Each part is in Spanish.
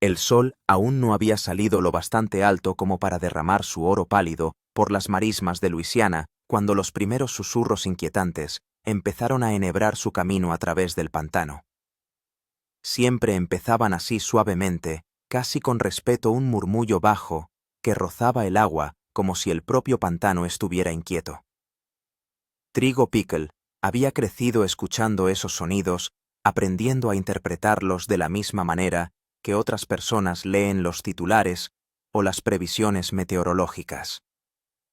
El sol aún no había salido lo bastante alto como para derramar su oro pálido por las marismas de Luisiana cuando los primeros susurros inquietantes empezaron a enhebrar su camino a través del pantano. Siempre empezaban así suavemente, casi con respeto, un murmullo bajo que rozaba el agua como si el propio pantano estuviera inquieto. Trigo Pickle había crecido escuchando esos sonidos, aprendiendo a interpretarlos de la misma manera que otras personas leen los titulares o las previsiones meteorológicas.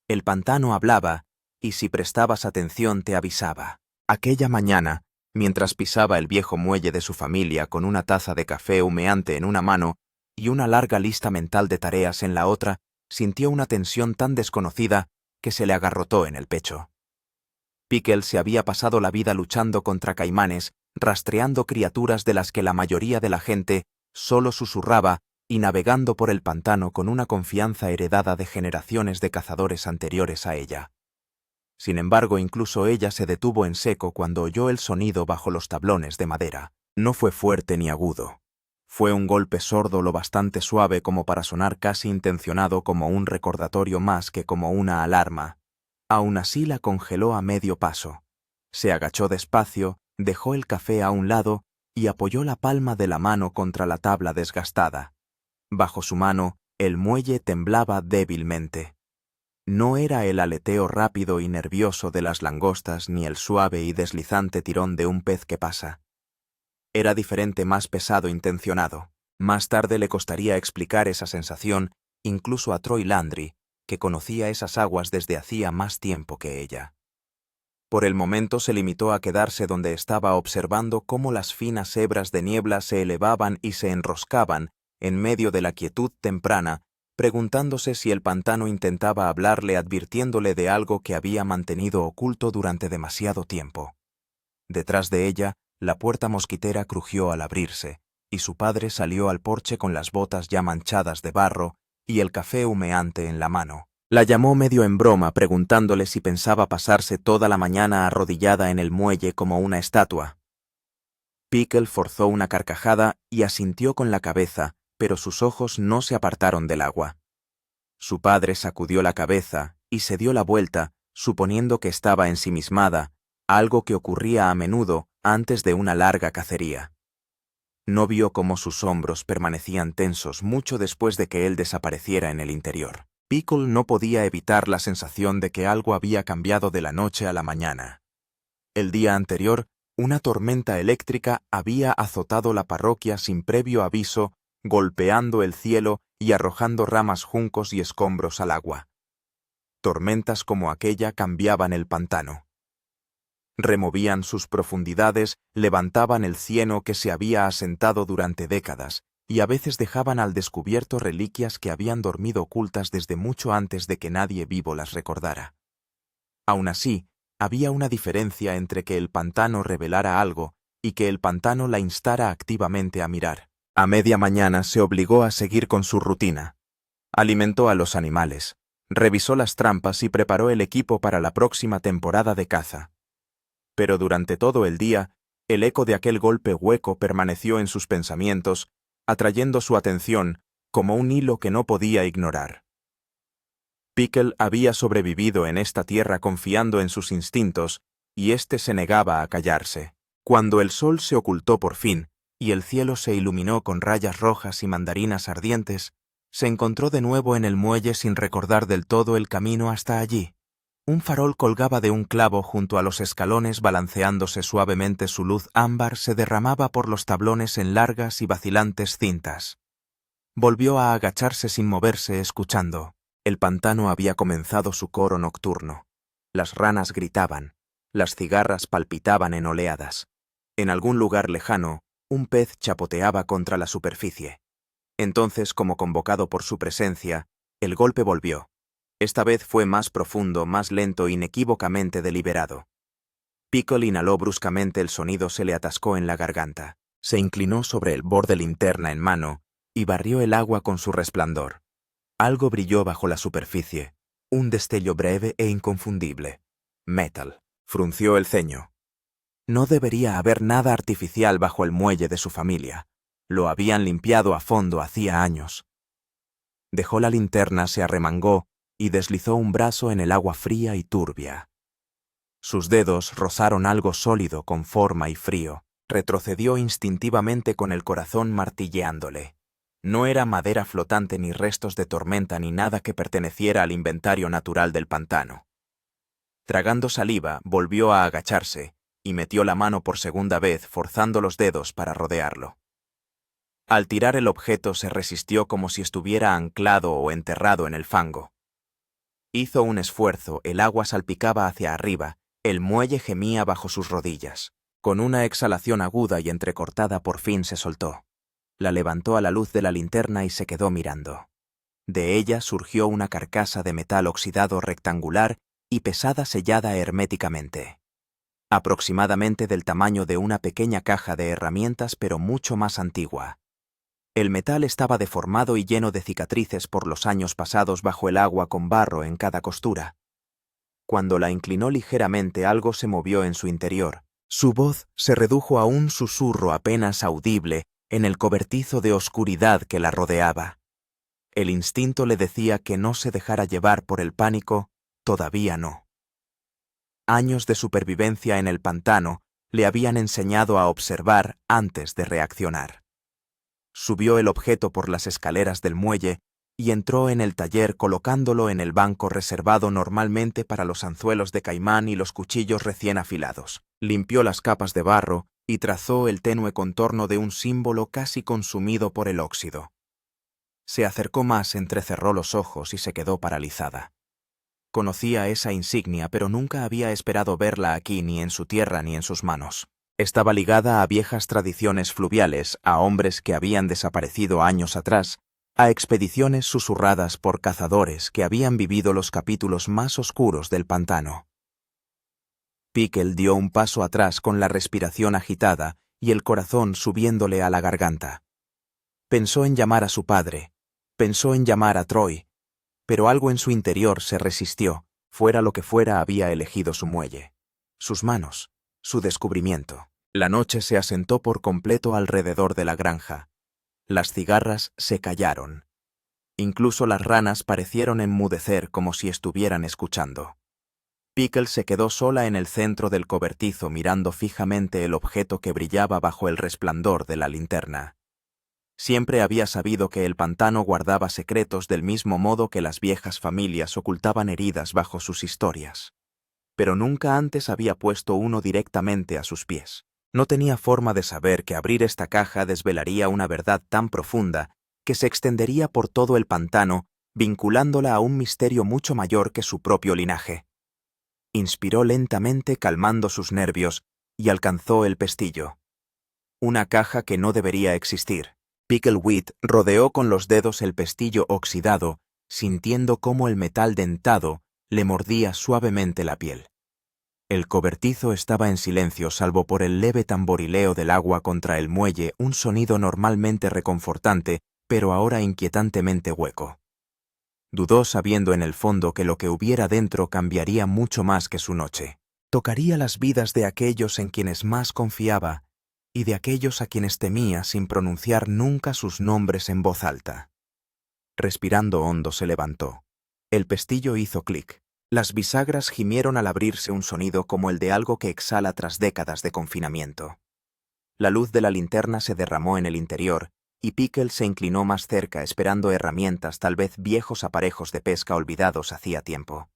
El pantano hablaba, y si prestabas atención te avisaba. Aquella mañana, mientras pisaba el viejo muelle de su familia con una taza de café humeante en una mano y una larga lista mental de tareas en la otra, sintió una tensión tan desconocida que se le agarrotó en el pecho. Pickle se había pasado la vida luchando contra caimanes, rastreando criaturas de las que la mayoría de la gente solo susurraba y navegando por el pantano con una confianza heredada de generaciones de cazadores anteriores a ella. Sin embargo, incluso ella se detuvo en seco cuando oyó el sonido bajo los tablones de madera. No fue fuerte ni agudo. Fue un golpe sordo lo bastante suave como para sonar casi intencionado, como un recordatorio más que como una alarma. Aún así la congeló a medio paso. Se agachó despacio, dejó el café a un lado y apoyó la palma de la mano contra la tabla desgastada. Bajo su mano, el muelle temblaba débilmente. No era el aleteo rápido y nervioso de las langostas ni el suave y deslizante tirón de un pez que pasa. Era diferente, más pesado, intencionado. Más tarde le costaría explicar esa sensación incluso a Troy Landry, que conocía esas aguas desde hacía más tiempo que ella. Por el momento se limitó a quedarse donde estaba, observando cómo las finas hebras de niebla se elevaban y se enroscaban en medio de la quietud temprana, preguntándose si el pantano intentaba hablarle, advirtiéndole de algo que había mantenido oculto durante demasiado tiempo. Detrás de ella, la puerta mosquitera crujió al abrirse, y su padre salió al porche con las botas ya manchadas de barro y el café humeante en la mano. La llamó medio en broma, preguntándole si pensaba pasarse toda la mañana arrodillada en el muelle como una estatua. Pickle forzó una carcajada y asintió con la cabeza, pero sus ojos no se apartaron del agua. Su padre sacudió la cabeza y se dio la vuelta, suponiendo que estaba ensimismada, algo que ocurría a menudo antes de una larga cacería. No vio cómo sus hombros permanecían tensos mucho después de que él desapareciera en el interior. Pickle no podía evitar la sensación de que algo había cambiado de la noche a la mañana. El día anterior, una tormenta eléctrica había azotado la parroquia sin previo aviso, golpeando el cielo y arrojando ramas, juncos y escombros al agua. Tormentas como aquella cambiaban el pantano. Removían sus profundidades, levantaban el cieno que se había asentado durante décadas, y a veces dejaban al descubierto reliquias que habían dormido ocultas desde mucho antes de que nadie vivo las recordara. Aún así, había una diferencia entre que el pantano revelara algo y que el pantano la instara activamente a mirar. A media mañana se obligó a seguir con su rutina. Alimentó a los animales, revisó las trampas y preparó el equipo para la próxima temporada de caza. Pero durante todo el día, el eco de aquel golpe hueco permaneció en sus pensamientos, atrayendo su atención como un hilo que no podía ignorar. Pickle había sobrevivido en esta tierra confiando en sus instintos, y éste se negaba a callarse. Cuando el sol se ocultó por fin, y el cielo se iluminó con rayas rojas y mandarinas ardientes, se encontró de nuevo en el muelle sin recordar del todo el camino hasta allí. Un farol colgaba de un clavo junto a los escalones, balanceándose suavemente, su luz ámbar se derramaba por los tablones en largas y vacilantes cintas. Volvió a agacharse sin moverse, escuchando. El pantano había comenzado su coro nocturno. Las ranas gritaban, las cigarras palpitaban en oleadas. En algún lugar lejano, un pez chapoteaba contra la superficie. Entonces, como convocado por su presencia, el golpe volvió. Esta vez fue más profundo, más lento, inequívocamente deliberado. Pickle inhaló bruscamente, el sonido se le atascó en la garganta. Se inclinó sobre el borde, linterna en mano, y barrió el agua con su resplandor. Algo brilló bajo la superficie, un destello breve e inconfundible. Metal. Frunció el ceño. No debería haber nada artificial bajo el muelle de su familia. Lo habían limpiado a fondo hacía años. Dejó la linterna, se arremangó y deslizó un brazo en el agua fría y turbia. Sus dedos rozaron algo sólido con forma y frío. Retrocedió instintivamente con el corazón martilleándole. No era madera flotante ni restos de tormenta ni nada que perteneciera al inventario natural del pantano. Tragando saliva, volvió a agacharse y metió la mano por segunda vez, forzando los dedos para rodearlo. Al tirar el objeto se resistió como si estuviera anclado o enterrado en el fango. Hizo un esfuerzo, el agua salpicaba hacia arriba, el muelle gemía bajo sus rodillas. Con una exhalación aguda y entrecortada por fin se soltó. La levantó a la luz de la linterna y se quedó mirando. De ella surgió una carcasa de metal oxidado rectangular y pesada, sellada herméticamente. Aproximadamente del tamaño de una pequeña caja de herramientas, pero mucho más antigua. El metal estaba deformado y lleno de cicatrices por los años pasados bajo el agua, con barro en cada costura. Cuando la inclinó ligeramente, algo se movió en su interior. Su voz se redujo a un susurro apenas audible en el cobertizo de oscuridad que la rodeaba. El instinto le decía que no se dejara llevar por el pánico, todavía no. Años de supervivencia en el pantano le habían enseñado a observar antes de reaccionar. Subió el objeto por las escaleras del muelle y entró en el taller, colocándolo en el banco reservado normalmente para los anzuelos de caimán y los cuchillos recién afilados. Limpió las capas de barro y trazó el tenue contorno de un símbolo casi consumido por el óxido. Se acercó más, entrecerró los ojos y se quedó paralizada. Conocía esa insignia, pero nunca había esperado verla aquí, ni en su tierra ni en sus manos. Estaba ligada a viejas tradiciones fluviales, a hombres que habían desaparecido años atrás, a expediciones susurradas por cazadores que habían vivido los capítulos más oscuros del pantano. Pickle dio un paso atrás con la respiración agitada y el corazón subiéndole a la garganta. Pensó en llamar a su padre, pensó en llamar a Troy, pero algo en su interior se resistió. Fuera lo que fuera, había elegido su muelle, sus manos, su descubrimiento. La noche se asentó por completo alrededor de la granja. Las cigarras se callaron. Incluso las ranas parecieron enmudecer, como si estuvieran escuchando. Pickle se quedó sola en el centro del cobertizo, mirando fijamente el objeto que brillaba bajo el resplandor de la linterna. Siempre había sabido que el pantano guardaba secretos, del mismo modo que las viejas familias ocultaban heridas bajo sus historias. Pero nunca antes había puesto uno directamente a sus pies. No tenía forma de saber que abrir esta caja desvelaría una verdad tan profunda que se extendería por todo el pantano, vinculándola a un misterio mucho mayor que su propio linaje. Inspiró lentamente, calmando sus nervios, y alcanzó el pestillo. Una caja que no debería existir. Pickleweed rodeó con los dedos el pestillo oxidado, sintiendo cómo el metal dentado le mordía suavemente la piel. El cobertizo estaba en silencio, salvo por el leve tamborileo del agua contra el muelle, un sonido normalmente reconfortante, pero ahora inquietantemente hueco. Dudó, sabiendo en el fondo que lo que hubiera dentro cambiaría mucho más que su noche. Tocaría las vidas de aquellos en quienes más confiaba y de aquellos a quienes temía, sin pronunciar nunca sus nombres en voz alta. Respirando hondo, se levantó. El pestillo hizo clic. Las bisagras gimieron al abrirse, un sonido como el de algo que exhala tras décadas de confinamiento. La luz de la linterna se derramó en el interior, y Pickle se inclinó más cerca, esperando herramientas, tal vez viejos aparejos de pesca olvidados hacía tiempo.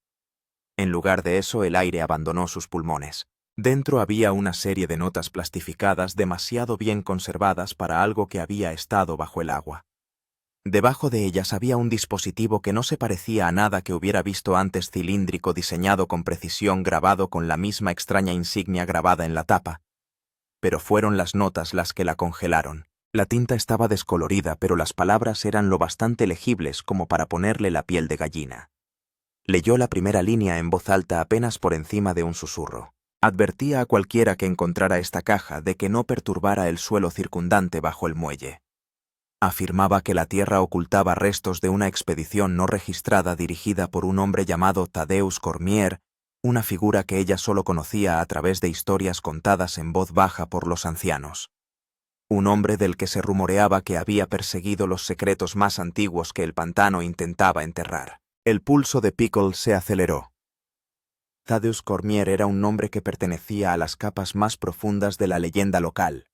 En lugar de eso, el aire abandonó sus pulmones. Dentro había una serie de notas plastificadas demasiado bien conservadas para algo que había estado bajo el agua. Debajo de ellas había un dispositivo que no se parecía a nada que hubiera visto antes, cilíndrico, diseñado con precisión, grabado con la misma extraña insignia grabada en la tapa. Pero fueron las notas las que la congelaron. La tinta estaba descolorida, pero las palabras eran lo bastante legibles como para ponerle la piel de gallina. Leyó la primera línea en voz alta, apenas por encima de un susurro. Advertía a cualquiera que encontrara esta caja de que no perturbara el suelo circundante bajo el muelle. Afirmaba que la tierra ocultaba restos de una expedición no registrada dirigida por un hombre llamado Thaddeus Cormier, una figura que ella solo conocía a través de historias contadas en voz baja por los ancianos. un hombre del que se rumoreaba que había perseguido los secretos más antiguos que el pantano intentaba enterrar. El pulso de Pickle se aceleró. Thaddeus Cormier era un nombre que pertenecía a las capas más profundas de la leyenda local.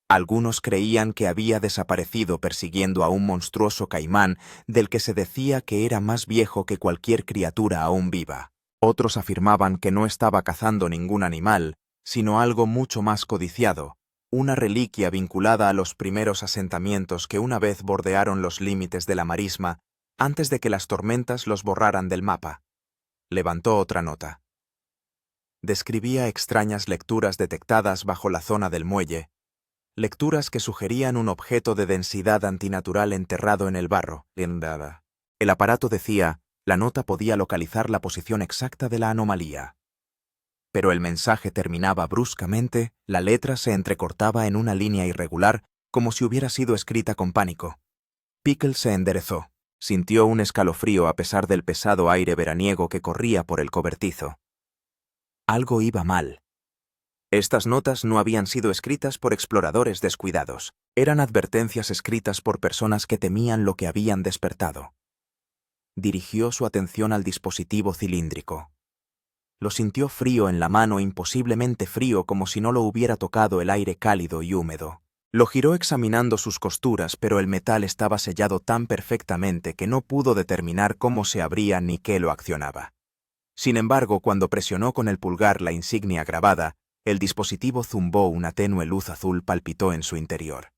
Algunos creían que había desaparecido persiguiendo a un monstruoso caimán del que se decía que era más viejo que cualquier criatura aún viva. Otros afirmaban que no estaba cazando ningún animal, sino algo mucho más codiciado, una reliquia vinculada a los primeros asentamientos que una vez bordearon los límites de la marisma antes de que las tormentas los borraran del mapa. Levantó otra nota. Describía extrañas lecturas detectadas bajo la zona del muelle, lecturas que sugerían un objeto de densidad antinatural enterrado en el barro. El aparato decía, la nota podía localizar la posición exacta de la anomalía. Pero el mensaje terminaba bruscamente, la letra se entrecortaba en una línea irregular, como si hubiera sido escrita con pánico. Pickle se enderezó. Sintió un escalofrío a pesar del pesado aire veraniego que corría por el cobertizo. Algo iba mal. Estas notas no habían sido escritas por exploradores descuidados. Eran advertencias escritas por personas que temían lo que habían despertado. Dirigió su atención al dispositivo cilíndrico. Lo sintió frío en la mano, imposiblemente frío, como si no lo hubiera tocado el aire cálido y húmedo. Lo giró examinando sus costuras, pero el metal estaba sellado tan perfectamente que no pudo determinar cómo se abría ni qué lo accionaba. Sin embargo, cuando presionó con el pulgar la insignia grabada, el dispositivo zumbó, una tenue luz azul palpitó en su interior.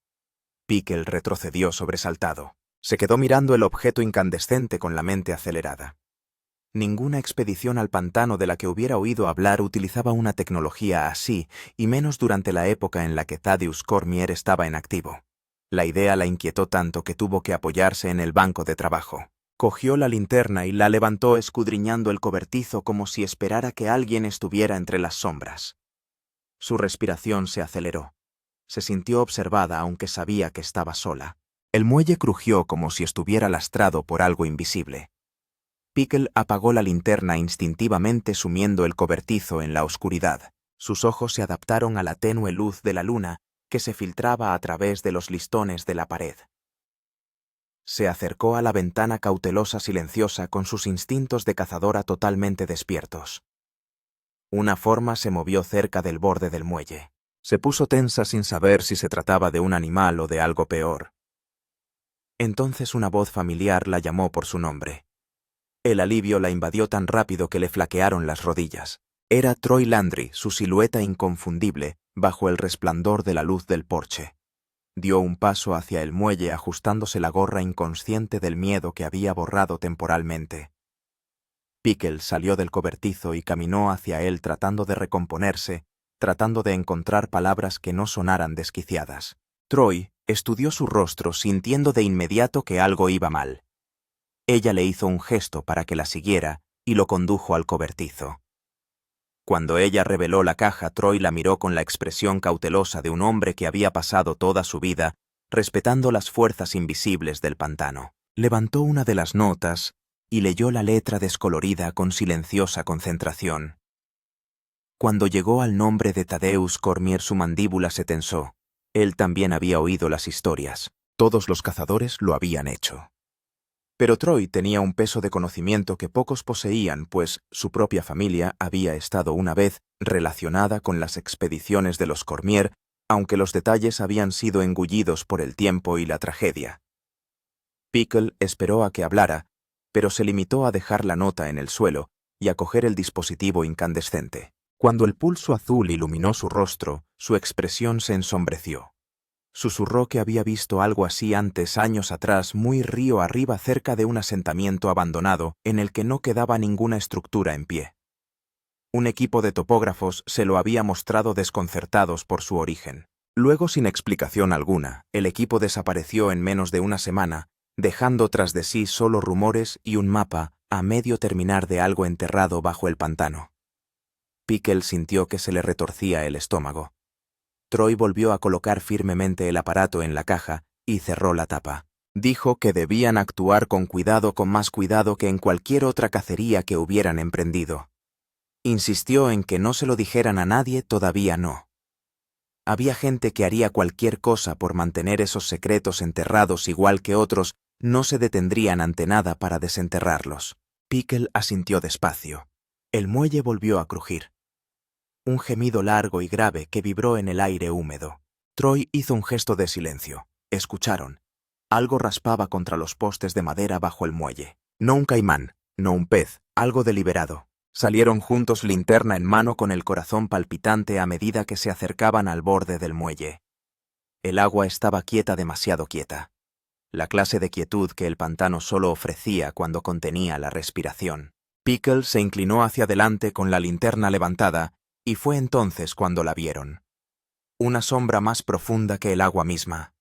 Pickle retrocedió sobresaltado. Se quedó mirando el objeto incandescente con la mente acelerada. Ninguna expedición al pantano de la que hubiera oído hablar utilizaba una tecnología así, y menos durante la época en la que Thaddeus Cormier estaba en activo. La idea la inquietó tanto que tuvo que apoyarse en el banco de trabajo. Cogió la linterna y la levantó escudriñando el cobertizo como si esperara que alguien estuviera entre las sombras. Su respiración se aceleró. Se sintió observada aunque sabía que estaba sola. El muelle crujió como si estuviera lastrado por algo invisible. Pickle apagó la linterna instintivamente sumiendo el cobertizo en la oscuridad. Sus ojos se adaptaron a la tenue luz de la luna que se filtraba a través de los listones de la pared. Se acercó a la ventana cautelosa, silenciosa, con sus instintos de cazadora totalmente despiertos. Una forma se movió cerca del borde del muelle. Se puso tensa sin saber si se trataba de un animal o de algo peor. Entonces una voz familiar la llamó por su nombre. El alivio la invadió tan rápido que le flaquearon las rodillas. Era Troy Landry, su silueta inconfundible, bajo el resplandor de la luz del porche. Dio un paso hacia el muelle ajustándose la gorra, inconsciente del miedo que había borrado temporalmente. Pickle salió del cobertizo y caminó hacia él tratando de recomponerse, tratando de encontrar palabras que no sonaran desquiciadas. Troy estudió su rostro sintiendo de inmediato que algo iba mal. Ella le hizo un gesto para que la siguiera y lo condujo al cobertizo. Cuando ella reveló la caja, Troy la miró con la expresión cautelosa de un hombre que había pasado toda su vida respetando las fuerzas invisibles del pantano. Levantó una de las notas y leyó la letra descolorida con silenciosa concentración. Cuando llegó al nombre de Thaddeus Cormier, su mandíbula se tensó. Él también había oído las historias. Todos los cazadores lo habían hecho. Pero Troy tenía un peso de conocimiento que pocos poseían, pues su propia familia había estado una vez relacionada con las expediciones de los Cormier, aunque los detalles habían sido engullidos por el tiempo y la tragedia. Pickle esperó a que hablara, pero se limitó a dejar la nota en el suelo y a coger el dispositivo incandescente. Cuando el pulso azul iluminó su rostro, su expresión se ensombreció. Susurró que había visto algo así antes, años atrás, muy río arriba, cerca de un asentamiento abandonado en el que no quedaba ninguna estructura en pie. Un equipo de topógrafos se lo había mostrado, desconcertados por su origen. Luego, sin explicación alguna, el equipo desapareció en menos de una semana, dejando tras de sí solo rumores y un mapa a medio terminar de algo enterrado bajo el pantano. Pickle sintió que se le retorcía el estómago. Troy volvió a colocar firmemente el aparato en la caja y cerró la tapa. Dijo que debían actuar con cuidado, con más cuidado que en cualquier otra cacería que hubieran emprendido. Insistió en que no se lo dijeran a nadie, todavía no. Había gente que haría cualquier cosa por mantener esos secretos enterrados, igual que otros no se detendrían ante nada para desenterrarlos. Pickle asintió despacio. El muelle volvió a crujir. Un gemido largo y grave que vibró en el aire húmedo. Troy hizo un gesto de silencio. Escucharon. Algo raspaba contra los postes de madera bajo el muelle. No un caimán, no un pez, algo deliberado. Salieron juntos, linterna en mano, con el corazón palpitante a medida que se acercaban al borde del muelle. El agua estaba quieta, demasiado quieta. La clase de quietud que el pantano solo ofrecía cuando contenía la respiración. Pickle se inclinó hacia adelante con la linterna levantada, y fue entonces cuando la vieron. Una sombra más profunda que el agua misma.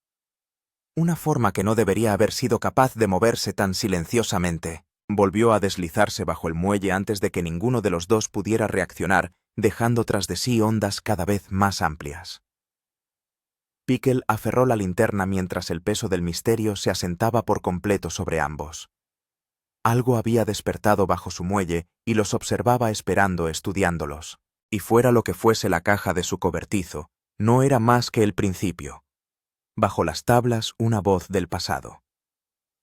Una forma que no debería haber sido capaz de moverse tan silenciosamente. Volvió a deslizarse bajo el muelle antes de que ninguno de los dos pudiera reaccionar, dejando tras de sí ondas cada vez más amplias. Pickle aferró la linterna mientras el peso del misterio se asentaba por completo sobre ambos. Algo había despertado bajo su muelle y los observaba esperando, estudiándolos. Y fuera lo que fuese la caja de su cobertizo, no era más que el principio. Bajo las tablas, una voz del pasado.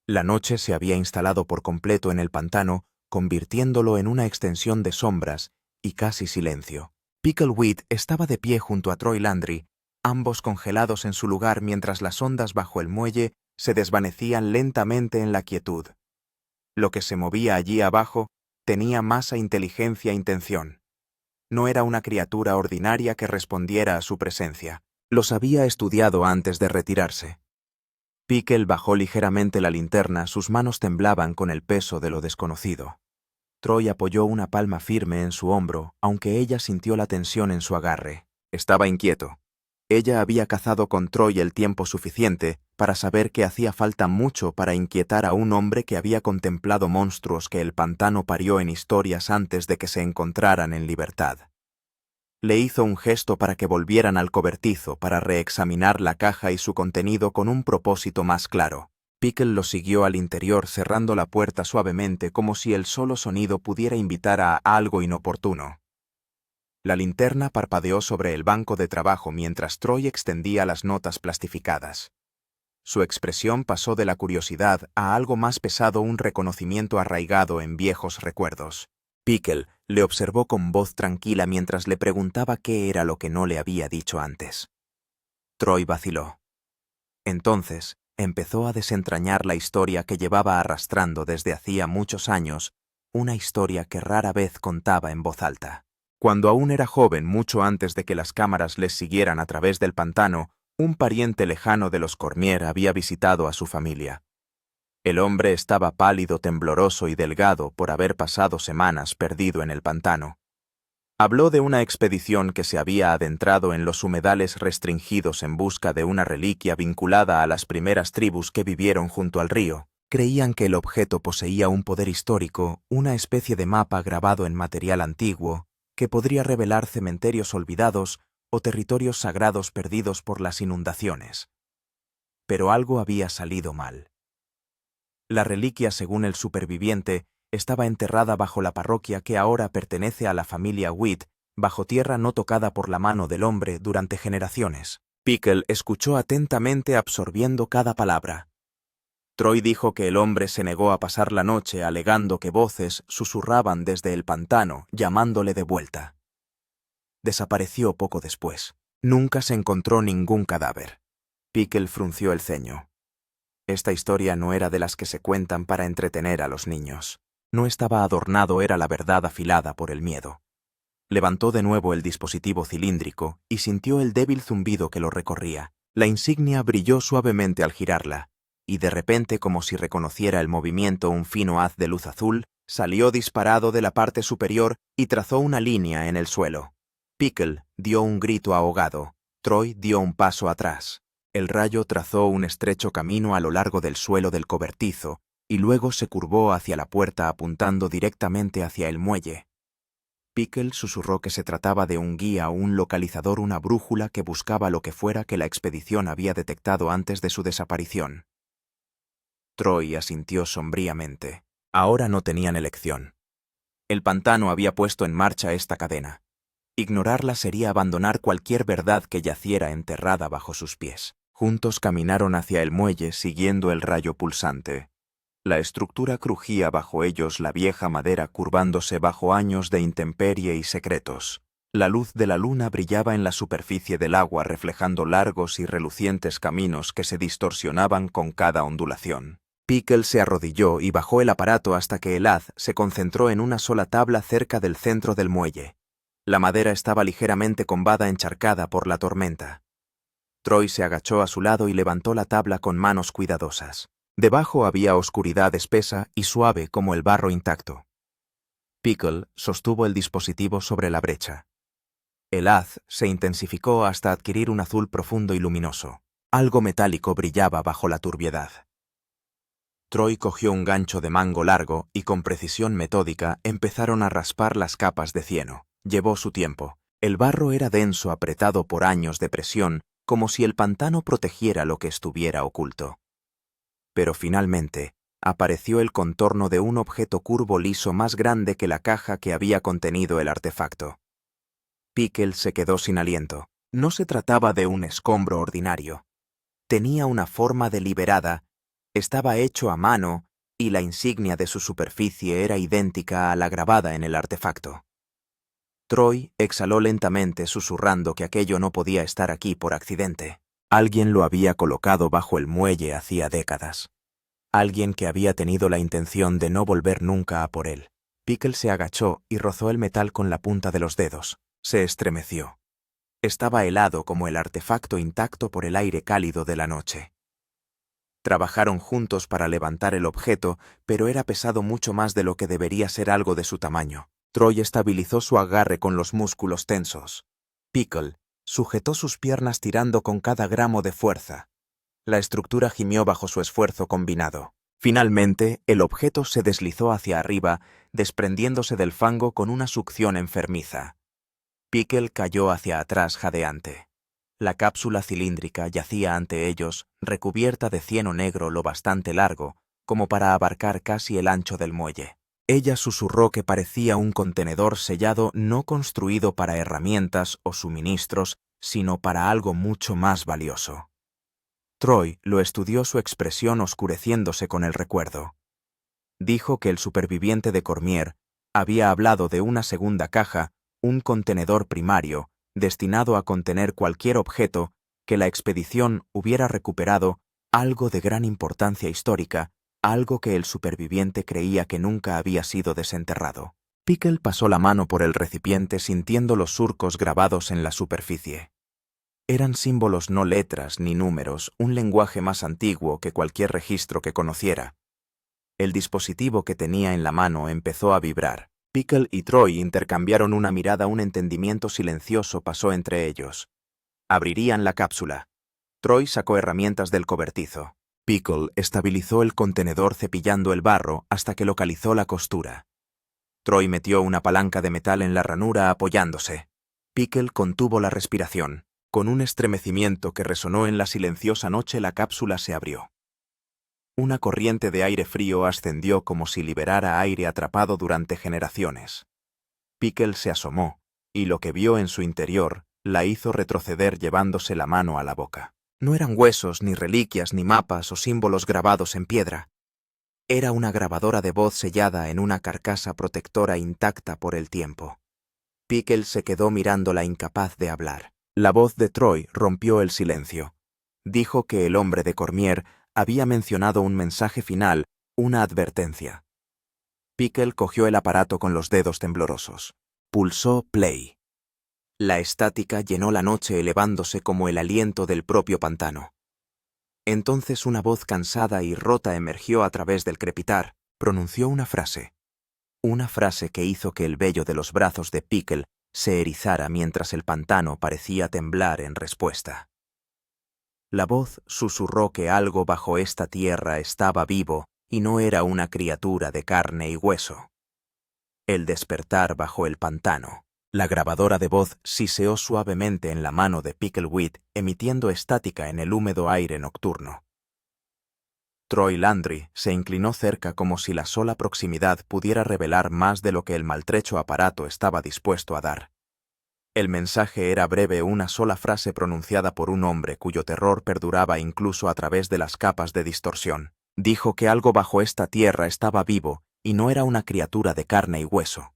La noche se había instalado por completo en el pantano, convirtiéndolo en una extensión de sombras y casi silencio. Pickleweed estaba de pie junto a Troy Landry, ambos congelados en su lugar mientras las ondas bajo el muelle se desvanecían lentamente en la quietud. Lo que se movía allí abajo tenía masa, inteligencia, intención. No era una criatura ordinaria que respondiera a su presencia. Los había estudiado antes de retirarse. Pickle bajó ligeramente la linterna, sus manos temblaban con el peso de lo desconocido. Troy apoyó una palma firme en su hombro, aunque ella sintió la tensión en su agarre. Estaba inquieto. Ella había cazado con Troy el tiempo suficiente para saber que hacía falta mucho para inquietar a un hombre que había contemplado monstruos que el pantano parió en historias antes de que se encontraran en libertad. Le hizo un gesto para que volvieran al cobertizo para reexaminar la caja y su contenido con un propósito más claro. Pickle lo siguió al interior, cerrando la puerta suavemente, como si el solo sonido pudiera invitar a algo inoportuno. La linterna parpadeó sobre el banco de trabajo mientras Troy extendía las notas plastificadas. Su expresión pasó de la curiosidad a algo más pesado, un reconocimiento arraigado en viejos recuerdos. Pickle le observó con voz tranquila mientras le preguntaba qué era lo que no le había dicho antes. Troy vaciló. Entonces empezó a desentrañar la historia que llevaba arrastrando desde hacía muchos años, una historia que rara vez contaba en voz alta. Cuando aún era joven, mucho antes de que las cámaras les siguieran a través del pantano, un pariente lejano de los Cormier había visitado a su familia. El hombre estaba pálido, tembloroso y delgado por haber pasado semanas perdido en el pantano. Habló de una expedición que se había adentrado en los humedales restringidos en busca de una reliquia vinculada a las primeras tribus que vivieron junto al río. Creían que el objeto poseía un poder histórico, una especie de mapa grabado en material antiguo, que podría revelar cementerios olvidados o territorios sagrados perdidos por las inundaciones. Pero algo había salido mal. La reliquia, según el superviviente, estaba enterrada bajo la parroquia que ahora pertenece a la familia Witt, bajo tierra no tocada por la mano del hombre durante generaciones. Pickle escuchó atentamente, absorbiendo cada palabra. Troy dijo que el hombre se negó a pasar la noche, alegando que voces susurraban desde el pantano, llamándole de vuelta. Desapareció poco después. Nunca se encontró ningún cadáver. Pickle frunció el ceño. Esta historia no era de las que se cuentan para entretener a los niños. No estaba adornado, era la verdad afilada por el miedo. Levantó de nuevo el dispositivo cilíndrico y sintió el débil zumbido que lo recorría. La insignia brilló suavemente al girarla, y de repente, como si reconociera el movimiento, un fino haz de luz azul salió disparado de la parte superior y trazó una línea en el suelo. Pickle dio un grito ahogado. Troy dio un paso atrás. El rayo trazó un estrecho camino a lo largo del suelo del cobertizo y luego se curvó hacia la puerta, apuntando directamente hacia el muelle. Pickle susurró que se trataba de un guía o un localizador, una brújula que buscaba lo que fuera que la expedición había detectado antes de su desaparición. Troy asintió sombríamente. Ahora no tenían elección. El pantano había puesto en marcha esta cadena. Ignorarla sería abandonar cualquier verdad que yaciera enterrada bajo sus pies. Juntos caminaron hacia el muelle siguiendo el rayo pulsante. La estructura crujía bajo ellos, la vieja madera curvándose bajo años de intemperie y secretos. La luz de la luna brillaba en la superficie del agua, reflejando largos y relucientes caminos que se distorsionaban con cada ondulación. Pickle se arrodilló y bajó el aparato hasta que el haz se concentró en una sola tabla cerca del centro del muelle. La madera estaba ligeramente combada, encharcada por la tormenta. Troy se agachó a su lado y levantó la tabla con manos cuidadosas. Debajo había oscuridad espesa y suave como el barro intacto. Pickle sostuvo el dispositivo sobre la brecha. El haz se intensificó hasta adquirir un azul profundo y luminoso. Algo metálico brillaba bajo la turbiedad. Troy cogió un gancho de mango largo y con precisión metódica empezaron a raspar las capas de cieno. Llevó su tiempo. El barro era denso, apretado por años de presión, como si el pantano protegiera lo que estuviera oculto. Pero finalmente apareció el contorno de un objeto curvo liso más grande que la caja que había contenido el artefacto. Pickle se quedó sin aliento. No se trataba de un escombro ordinario. Tenía una forma deliberada, estaba hecho a mano y la insignia de su superficie era idéntica a la grabada en el artefacto. Troy exhaló lentamente, susurrando que aquello no podía estar aquí por accidente. Alguien lo había colocado bajo el muelle hacía décadas. Alguien que había tenido la intención de no volver nunca a por él. Pickle se agachó y rozó el metal con la punta de los dedos. Se estremeció. Estaba helado como el artefacto, intacto por el aire cálido de la noche. Trabajaron juntos para levantar el objeto, pero era pesado mucho más de lo que debería ser algo de su tamaño. Troy estabilizó su agarre con los músculos tensos. Pickle sujetó sus piernas tirando con cada gramo de fuerza. La estructura gimió bajo su esfuerzo combinado. Finalmente, el objeto se deslizó hacia arriba, desprendiéndose del fango con una succión enfermiza. Pickle cayó hacia atrás jadeante. La cápsula cilíndrica yacía ante ellos, recubierta de cieno negro lo bastante largo como para abarcar casi el ancho del muelle. Ella susurró que parecía un contenedor sellado, no construido para herramientas o suministros, sino para algo mucho más valioso. Troy lo estudió, su expresión oscureciéndose con el recuerdo. Dijo que el superviviente de Cormier había hablado de una segunda caja, un contenedor primario, destinado a contener cualquier objeto que la expedición hubiera recuperado, algo de gran importancia histórica, algo que el superviviente creía que nunca había sido desenterrado. Pickle pasó la mano por el recipiente sintiendo los surcos grabados en la superficie. Eran símbolos, no letras ni números, un lenguaje más antiguo que cualquier registro que conociera. El dispositivo que tenía en la mano empezó a vibrar. Pickle y Troy intercambiaron una mirada, un entendimiento silencioso pasó entre ellos. Abrirían la cápsula. Troy sacó herramientas del cobertizo. Pickle estabilizó el contenedor cepillando el barro hasta que localizó la costura. Troy metió una palanca de metal en la ranura apoyándose. Pickle contuvo la respiración. Con un estremecimiento que resonó en la silenciosa noche, la cápsula se abrió. Una corriente de aire frío ascendió como si liberara aire atrapado durante generaciones. Pickle se asomó, y lo que vio en su interior la hizo retroceder llevándose la mano a la boca. No eran huesos, ni reliquias, ni mapas o símbolos grabados en piedra. Era una grabadora de voz sellada en una carcasa protectora intacta por el tiempo. Pickle se quedó mirándola, incapaz de hablar. La voz de Troy rompió el silencio. Dijo que el hombre de Cormier había mencionado un mensaje final, una advertencia. Pickle cogió el aparato con los dedos temblorosos. Pulsó play. La estática llenó la noche, elevándose como el aliento del propio pantano. Entonces una voz cansada y rota emergió a través del crepitar. Pronunció una frase. Una frase que hizo que el vello de los brazos de Pickle se erizara mientras el pantano parecía temblar en respuesta. La voz susurró que algo bajo esta tierra estaba vivo y no era una criatura de carne y hueso. El despertar bajo el pantano. La grabadora de voz siseó suavemente en la mano de Pickleweed, emitiendo estática en el húmedo aire nocturno. Troy Landry se inclinó cerca como si la sola proximidad pudiera revelar más de lo que el maltrecho aparato estaba dispuesto a dar. El mensaje era breve, una sola frase pronunciada por un hombre cuyo terror perduraba incluso a través de las capas de distorsión. Dijo que algo bajo esta tierra estaba vivo y no era una criatura de carne y hueso.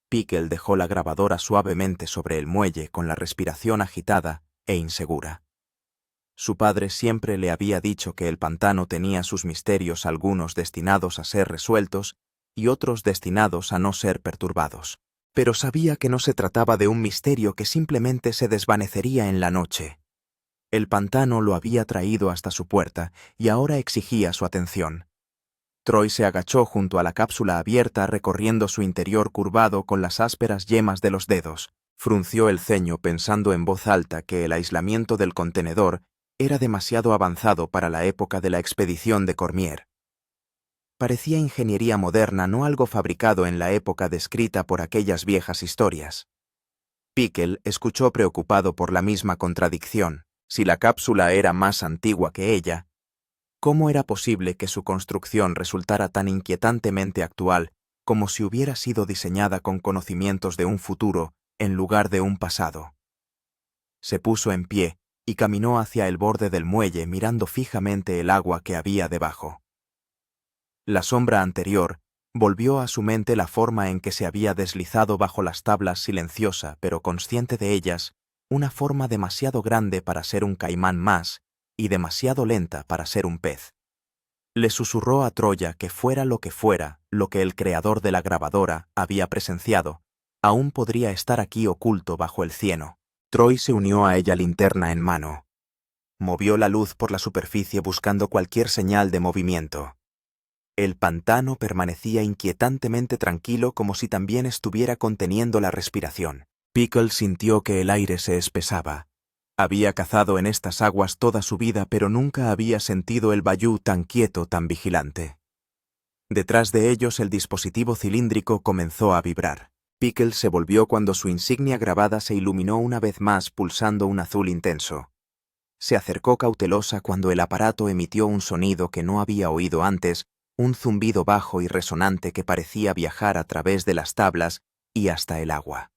Pickle dejó la grabadora suavemente sobre el muelle con la respiración agitada e insegura. Su padre siempre le había dicho que el pantano tenía sus misterios, algunos destinados a ser resueltos y otros destinados a no ser perturbados. Pero sabía que no se trataba de un misterio que simplemente se desvanecería en la noche. El pantano lo había traído hasta su puerta y ahora exigía su atención. Troy se agachó junto a la cápsula abierta, recorriendo su interior curvado con las ásperas yemas de los dedos. Frunció el ceño pensando en voz alta que el aislamiento del contenedor era demasiado avanzado para la época de la expedición de Cormier. Parecía ingeniería moderna, no algo fabricado en la época descrita por aquellas viejas historias. Pickle escuchó preocupado por la misma contradicción. Si la cápsula era más antigua que ella, ¿cómo era posible que su construcción resultara tan inquietantemente actual como si hubiera sido diseñada con conocimientos de un futuro en lugar de un pasado? Se puso en pie y caminó hacia el borde del muelle mirando fijamente el agua que había debajo. La sombra anterior volvió a su mente la forma en que se había deslizado bajo las tablas, silenciosa pero consciente de ellas, una forma demasiado grande para ser un caimán más y demasiado lenta para ser un pez. Le susurró a Troya que fuera, lo que el creador de la grabadora había presenciado, aún podría estar aquí oculto bajo el cieno. Troy se unió a ella, linterna en mano. Movió la luz por la superficie buscando cualquier señal de movimiento. El pantano permanecía inquietantemente tranquilo, como si también estuviera conteniendo la respiración. Pickle sintió que el aire se espesaba. Había cazado en estas aguas toda su vida, pero nunca había sentido el bayú tan quieto, tan vigilante. Detrás de ellos el dispositivo cilíndrico comenzó a vibrar. Pickle se volvió cuando su insignia grabada se iluminó una vez más, pulsando un azul intenso. Se acercó cautelosa cuando el aparato emitió un sonido que no había oído antes, un zumbido bajo y resonante que parecía viajar a través de las tablas y hasta el agua.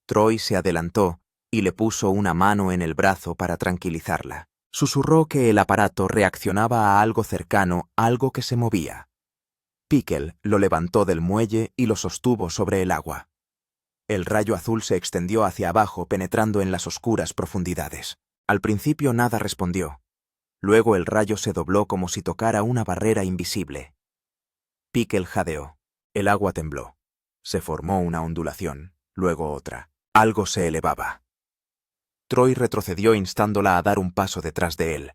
Troy se adelantó y le puso una mano en el brazo para tranquilizarla. Susurró que el aparato reaccionaba a algo cercano, algo que se movía. Pickle lo levantó del muelle y lo sostuvo sobre el agua. El rayo azul se extendió hacia abajo, penetrando en las oscuras profundidades. Al principio nada respondió. Luego el rayo se dobló como si tocara una barrera invisible. Pickle jadeó. El agua tembló. Se formó una ondulación, luego otra. Algo se elevaba. Troy retrocedió instándola a dar un paso detrás de él.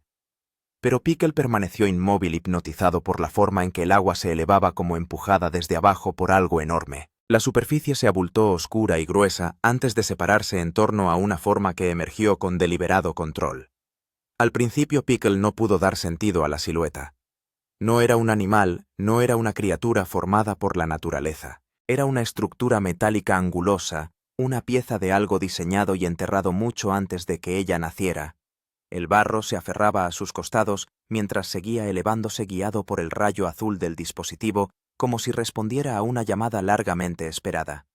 Pero Pickle permaneció inmóvil, hipnotizado por la forma en que el agua se elevaba como empujada desde abajo por algo enorme. La superficie se abultó oscura y gruesa antes de separarse en torno a una forma que emergió con deliberado control. Al principio Pickle no pudo dar sentido a la silueta. No era un animal, no era una criatura formada por la naturaleza. Era una estructura metálica angulosa, una pieza de algo diseñado y enterrado mucho antes de que ella naciera. El barro se aferraba a sus costados mientras seguía elevándose, guiado por el rayo azul del dispositivo, como si respondiera a una llamada largamente esperada.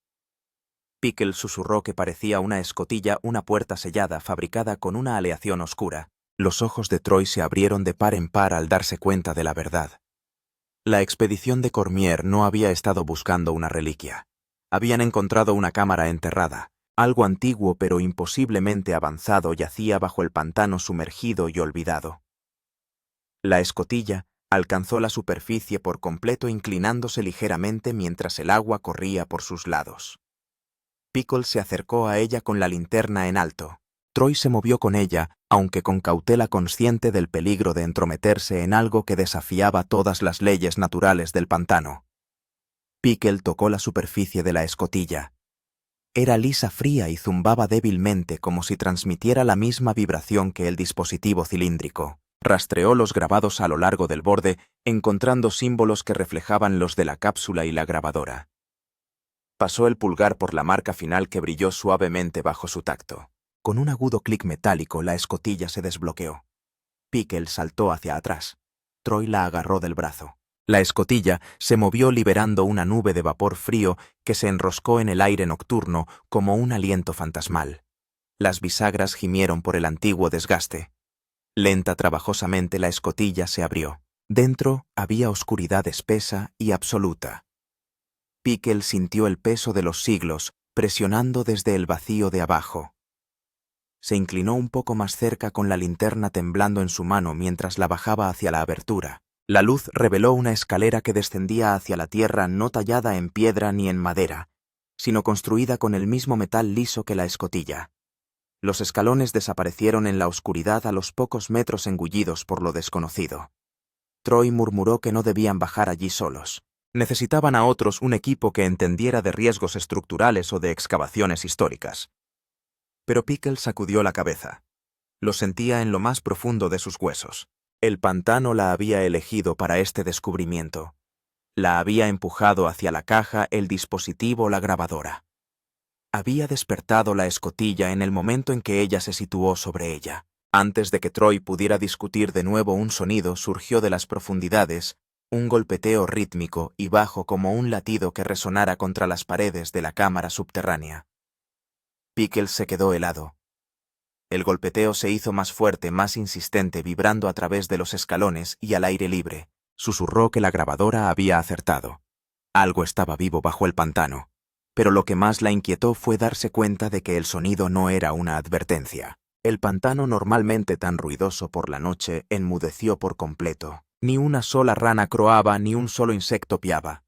Pickle susurró que parecía una escotilla, una puerta sellada fabricada con una aleación oscura. Los ojos de Troy se abrieron de par en par al darse cuenta de la verdad. La expedición de Cormier no había estado buscando una reliquia. Habían encontrado una cámara enterrada. Algo antiguo pero imposiblemente avanzado yacía bajo el pantano, sumergido y olvidado. La escotilla alcanzó la superficie por completo, inclinándose ligeramente mientras el agua corría por sus lados. Pickle se acercó a ella con la linterna en alto. Troy se movió con ella, aunque con cautela, consciente del peligro de entrometerse en algo que desafiaba todas las leyes naturales del pantano. Pickle tocó la superficie de la escotilla. Era lisa, fría y zumbaba débilmente, como si transmitiera la misma vibración que el dispositivo cilíndrico. Rastreó los grabados a lo largo del borde, encontrando símbolos que reflejaban los de la cápsula y la grabadora. Pasó el pulgar por la marca final que brilló suavemente bajo su tacto. Con un agudo clic metálico, la escotilla se desbloqueó. Pickle saltó hacia atrás. Troy la agarró del brazo. La escotilla se movió liberando una nube de vapor frío que se enroscó en el aire nocturno como un aliento fantasmal. Las bisagras gimieron por el antiguo desgaste. Lenta, trabajosamente la escotilla se abrió. Dentro había oscuridad espesa y absoluta. Pickle sintió el peso de los siglos presionando desde el vacío de abajo. Se inclinó un poco más cerca con la linterna temblando en su mano mientras la bajaba hacia la abertura. La luz reveló una escalera que descendía hacia la tierra no tallada en piedra ni en madera, sino construida con el mismo metal liso que la escotilla. Los escalones desaparecieron en la oscuridad a los pocos metros engullidos por lo desconocido. Troy murmuró que no debían bajar allí solos. Necesitaban a otros un equipo que entendiera de riesgos estructurales o de excavaciones históricas. Pero Pickle sacudió la cabeza. Lo sentía en lo más profundo de sus huesos. El pantano la había elegido para este descubrimiento. La había empujado hacia la caja, el dispositivo, la grabadora. Había despertado la escotilla en el momento en que ella se situó sobre ella. Antes de que Troy pudiera discutir de nuevo, un sonido surgió de las profundidades, un golpeteo rítmico y bajo como un latido que resonara contra las paredes de la cámara subterránea. Pickle se quedó helado. El golpeteo se hizo más fuerte, más insistente, vibrando a través de los escalones y al aire libre. Susurró que la grabadora había acertado. Algo estaba vivo bajo el pantano, pero lo que más la inquietó fue darse cuenta de que el sonido no era una advertencia. El pantano, normalmente tan ruidoso por la noche, enmudeció por completo. Ni una sola rana croaba, ni un solo insecto piaba.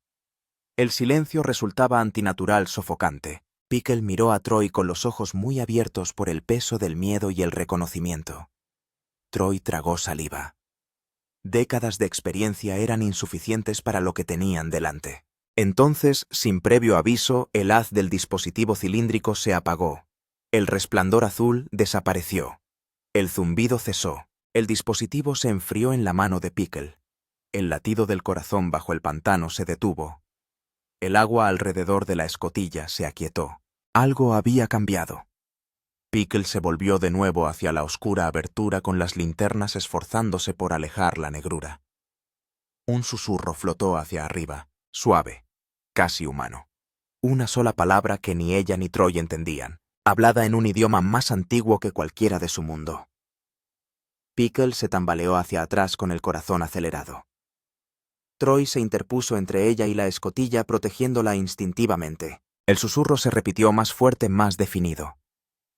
El silencio resultaba antinatural, sofocante. Pickle miró a Troy con los ojos muy abiertos por el peso del miedo y el reconocimiento. Troy tragó saliva. Décadas de experiencia eran insuficientes para lo que tenían delante. Entonces, sin previo aviso, el haz del dispositivo cilíndrico se apagó. El resplandor azul desapareció. El zumbido cesó. El dispositivo se enfrió en la mano de Pickle. El latido del corazón bajo el pantano se detuvo. El agua alrededor de la escotilla se aquietó. Algo había cambiado. Pickle se volvió de nuevo hacia la oscura abertura con las linternas esforzándose por alejar la negrura. Un susurro flotó hacia arriba, suave, casi humano. Una sola palabra que ni ella ni Troy entendían, hablada en un idioma más antiguo que cualquiera de su mundo. Pickle se tambaleó hacia atrás con el corazón acelerado. Troy se interpuso entre ella y la escotilla, protegiéndola instintivamente. El susurro se repitió más fuerte, más definido.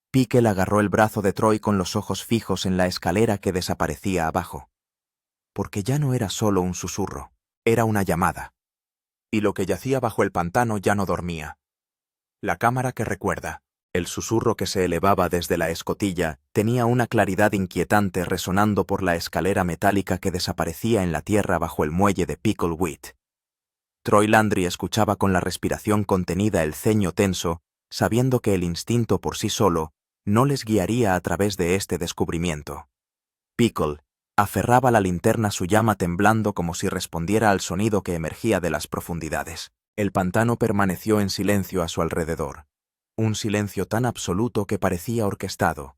Pickle agarró el brazo de Troy con los ojos fijos en la escalera que desaparecía abajo. Porque ya no era solo un susurro, era una llamada. Y lo que yacía bajo el pantano ya no dormía. La cámara que recuerda. El susurro que se elevaba desde la escotilla tenía una claridad inquietante resonando por la escalera metálica que desaparecía en la tierra bajo el muelle de Pickleweed. Troy Landry escuchaba con la respiración contenida, el ceño tenso, sabiendo que el instinto por sí solo no les guiaría a través de este descubrimiento. Pickle aferraba la linterna, su llama temblando como si respondiera al sonido que emergía de las profundidades. El pantano permaneció en silencio a su alrededor. Un silencio tan absoluto que parecía orquestado.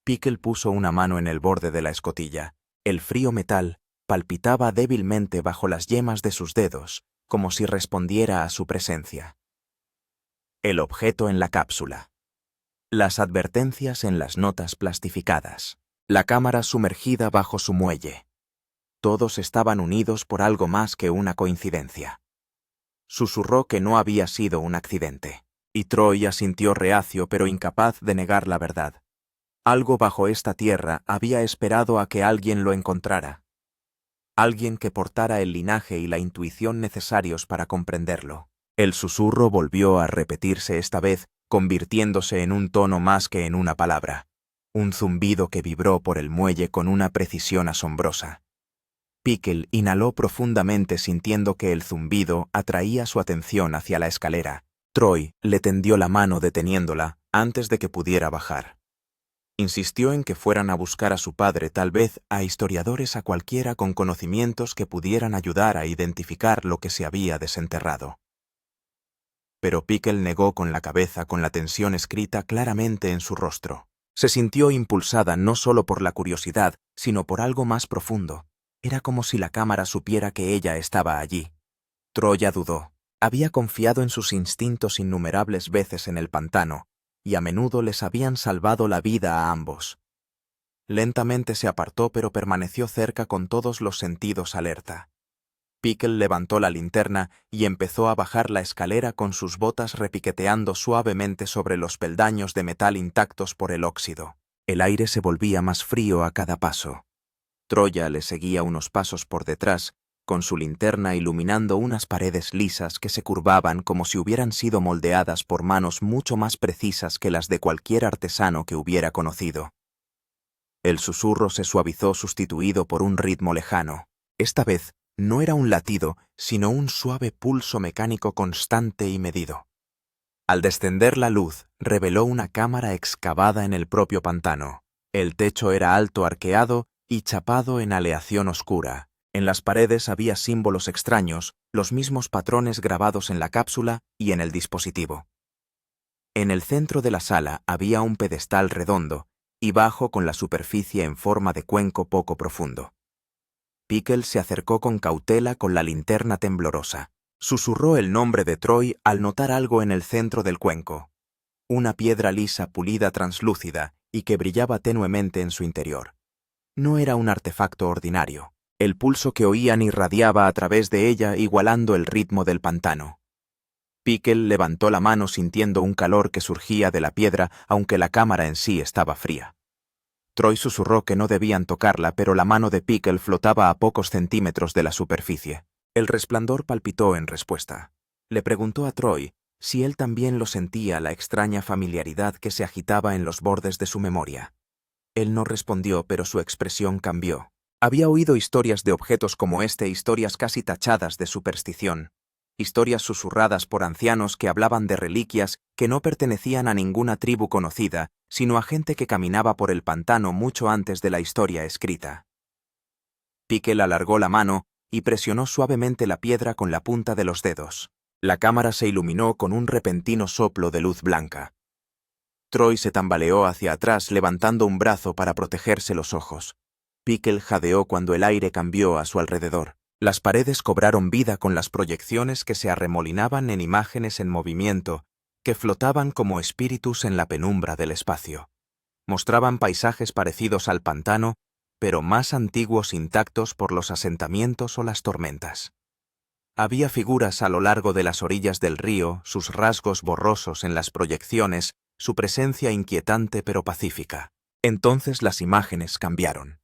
Pickle puso una mano en el borde de la escotilla. El frío metal palpitaba débilmente bajo las yemas de sus dedos, como si respondiera a su presencia. El objeto en la cápsula. Las advertencias en las notas plastificadas. La cámara sumergida bajo su muelle. Todos estaban unidos por algo más que una coincidencia. Susurró que no había sido un accidente. Y Troy asintió reacio pero incapaz de negar la verdad. Algo bajo esta tierra había esperado a que alguien lo encontrara. Alguien que portara el linaje y la intuición necesarios para comprenderlo. El susurro volvió a repetirse, esta vez convirtiéndose en un tono más que en una palabra. Un zumbido que vibró por el muelle con una precisión asombrosa. Pickle inhaló profundamente, sintiendo que el zumbido atraía su atención hacia la escalera. Troy le tendió la mano deteniéndola antes de que pudiera bajar. Insistió en que fueran a buscar a su padre, tal vez a historiadores, a cualquiera con conocimientos que pudieran ayudar a identificar lo que se había desenterrado. Pero Pickle negó con la cabeza, con la tensión escrita claramente en su rostro. Se sintió impulsada no solo por la curiosidad, sino por algo más profundo. Era como si la cámara supiera que ella estaba allí. Troya dudó. Había confiado en sus instintos innumerables veces en el pantano, y a menudo les habían salvado la vida a ambos. Lentamente se apartó, pero permaneció cerca con todos los sentidos alerta. Pickle levantó la linterna y empezó a bajar la escalera con sus botas repiqueteando suavemente sobre los peldaños de metal intactos por el óxido. El aire se volvía más frío a cada paso. Troya le seguía unos pasos por detrás, con su linterna iluminando unas paredes lisas que se curvaban como si hubieran sido moldeadas por manos mucho más precisas que las de cualquier artesano que hubiera conocido. El susurro se suavizó sustituido por un ritmo lejano. Esta vez no era un latido, sino un suave pulso mecánico constante y medido. Al descender la luz, reveló una cámara excavada en el propio pantano. El techo era alto, arqueado y chapado en aleación oscura. En las paredes había símbolos extraños, los mismos patrones grabados en la cápsula y en el dispositivo. En el centro de la sala había un pedestal redondo y bajo con la superficie en forma de cuenco poco profundo. Pickle se acercó con cautela con la linterna temblorosa. Susurró el nombre de Troy al notar algo en el centro del cuenco. Una piedra lisa pulida translúcida y que brillaba tenuemente en su interior. No era un artefacto ordinario. El pulso que oían irradiaba a través de ella igualando el ritmo del pantano. Pickle levantó la mano sintiendo un calor que surgía de la piedra aunque la cámara en sí estaba fría. Troy susurró que no debían tocarla, pero la mano de Pickle flotaba a pocos centímetros de la superficie. El resplandor palpitó en respuesta. Le preguntó a Troy si él también lo sentía, la extraña familiaridad que se agitaba en los bordes de su memoria. Él no respondió, pero su expresión cambió. Había oído historias de objetos como este, historias casi tachadas de superstición. Historias susurradas por ancianos que hablaban de reliquias que no pertenecían a ninguna tribu conocida, sino a gente que caminaba por el pantano mucho antes de la historia escrita. Pickle alargó la mano y presionó suavemente la piedra con la punta de los dedos. La cámara se iluminó con un repentino soplo de luz blanca. Troy se tambaleó hacia atrás levantando un brazo para protegerse los ojos. Pickle jadeó cuando el aire cambió a su alrededor. Las paredes cobraron vida con las proyecciones que se arremolinaban en imágenes en movimiento, que flotaban como espíritus en la penumbra del espacio. Mostraban paisajes parecidos al pantano, pero más antiguos intactos por los asentamientos o las tormentas. Había figuras a lo largo de las orillas del río, sus rasgos borrosos en las proyecciones, su presencia inquietante pero pacífica. Entonces las imágenes cambiaron.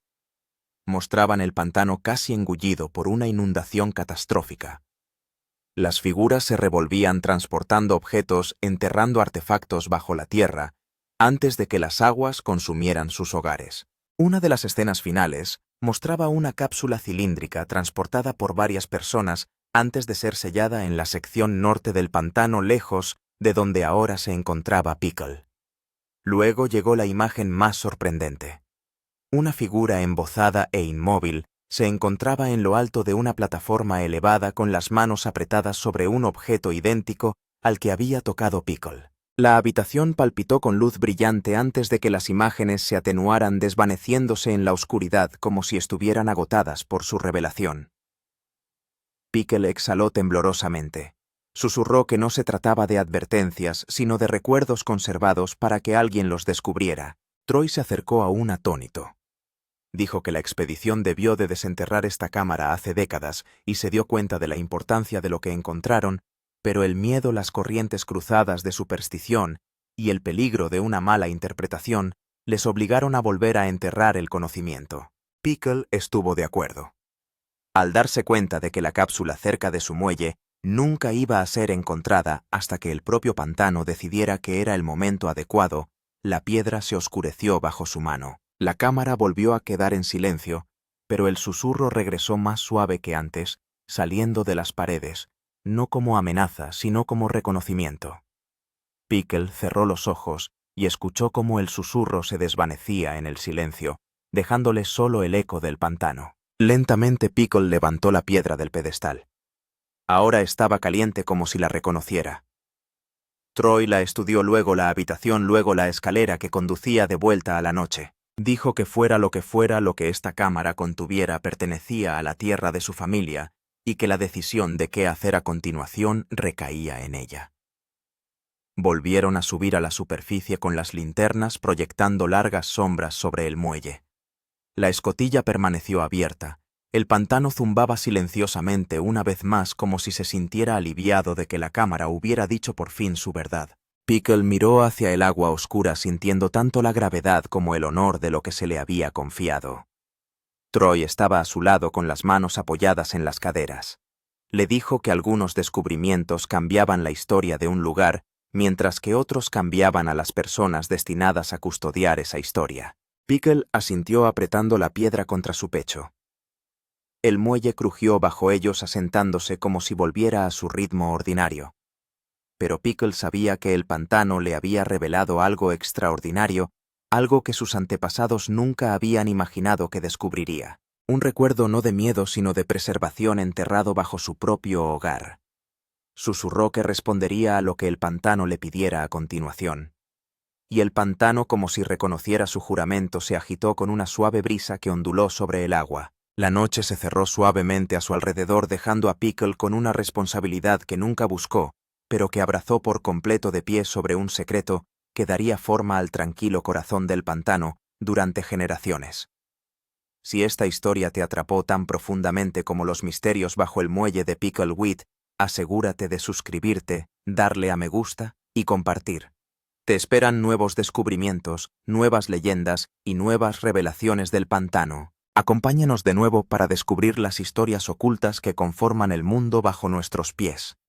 Mostraban el pantano casi engullido por una inundación catastrófica. Las figuras se revolvían transportando objetos, enterrando artefactos bajo la tierra, antes de que las aguas consumieran sus hogares. Una de las escenas finales mostraba una cápsula cilíndrica transportada por varias personas antes de ser sellada en la sección norte del pantano lejos de donde ahora se encontraba Pickle. Luego llegó la imagen más sorprendente. Una figura embozada e inmóvil se encontraba en lo alto de una plataforma elevada con las manos apretadas sobre un objeto idéntico al que había tocado Pickle. La habitación palpitó con luz brillante antes de que las imágenes se atenuaran desvaneciéndose en la oscuridad como si estuvieran agotadas por su revelación. Pickle exhaló temblorosamente. Susurró que no se trataba de advertencias, sino de recuerdos conservados para que alguien los descubriera. Troy se acercó aún atónito. Dijo que la expedición debió de desenterrar esta cámara hace décadas y se dio cuenta de la importancia de lo que encontraron, pero el miedo, las corrientes cruzadas de superstición y el peligro de una mala interpretación les obligaron a volver a enterrar el conocimiento. Pickle estuvo de acuerdo. Al darse cuenta de que la cápsula cerca de su muelle nunca iba a ser encontrada hasta que el propio pantano decidiera que era el momento adecuado, la piedra se oscureció bajo su mano. La cámara volvió a quedar en silencio, pero el susurro regresó más suave que antes, saliendo de las paredes, no como amenaza, sino como reconocimiento. Pickle cerró los ojos y escuchó cómo el susurro se desvanecía en el silencio, dejándole solo el eco del pantano. Lentamente Pickle levantó la piedra del pedestal. Ahora estaba caliente como si la reconociera. Troy la estudió, luego la habitación, luego la escalera que conducía de vuelta a la noche. Dijo que fuera lo que esta cámara contuviera pertenecía a la tierra de su familia y que la decisión de qué hacer a continuación recaía en ella. Volvieron a subir a la superficie con las linternas proyectando largas sombras sobre el muelle. La escotilla permaneció abierta. El pantano zumbaba silenciosamente una vez más como si se sintiera aliviado de que la cámara hubiera dicho por fin su verdad. Pickle miró hacia el agua oscura sintiendo tanto la gravedad como el honor de lo que se le había confiado. Troy estaba a su lado con las manos apoyadas en las caderas. Le dijo que algunos descubrimientos cambiaban la historia de un lugar, mientras que otros cambiaban a las personas destinadas a custodiar esa historia. Pickle asintió apretando la piedra contra su pecho. El muelle crujió bajo ellos asentándose como si volviera a su ritmo ordinario. Pero Pickle sabía que el pantano le había revelado algo extraordinario, algo que sus antepasados nunca habían imaginado que descubriría. Un recuerdo no de miedo sino de preservación enterrado bajo su propio hogar. Susurró que respondería a lo que el pantano le pidiera a continuación. Y el pantano, como si reconociera su juramento, se agitó con una suave brisa que onduló sobre el agua. La noche se cerró suavemente a su alrededor dejando a Pickle con una responsabilidad que nunca buscó, pero que abrazó por completo de pie sobre un secreto que daría forma al tranquilo corazón del pantano durante generaciones. Si esta historia te atrapó tan profundamente como los misterios bajo el muelle de Pickleweed, asegúrate de suscribirte, darle a me gusta y compartir. Te esperan nuevos descubrimientos, nuevas leyendas y nuevas revelaciones del pantano. Acompáñanos de nuevo para descubrir las historias ocultas que conforman el mundo bajo nuestros pies.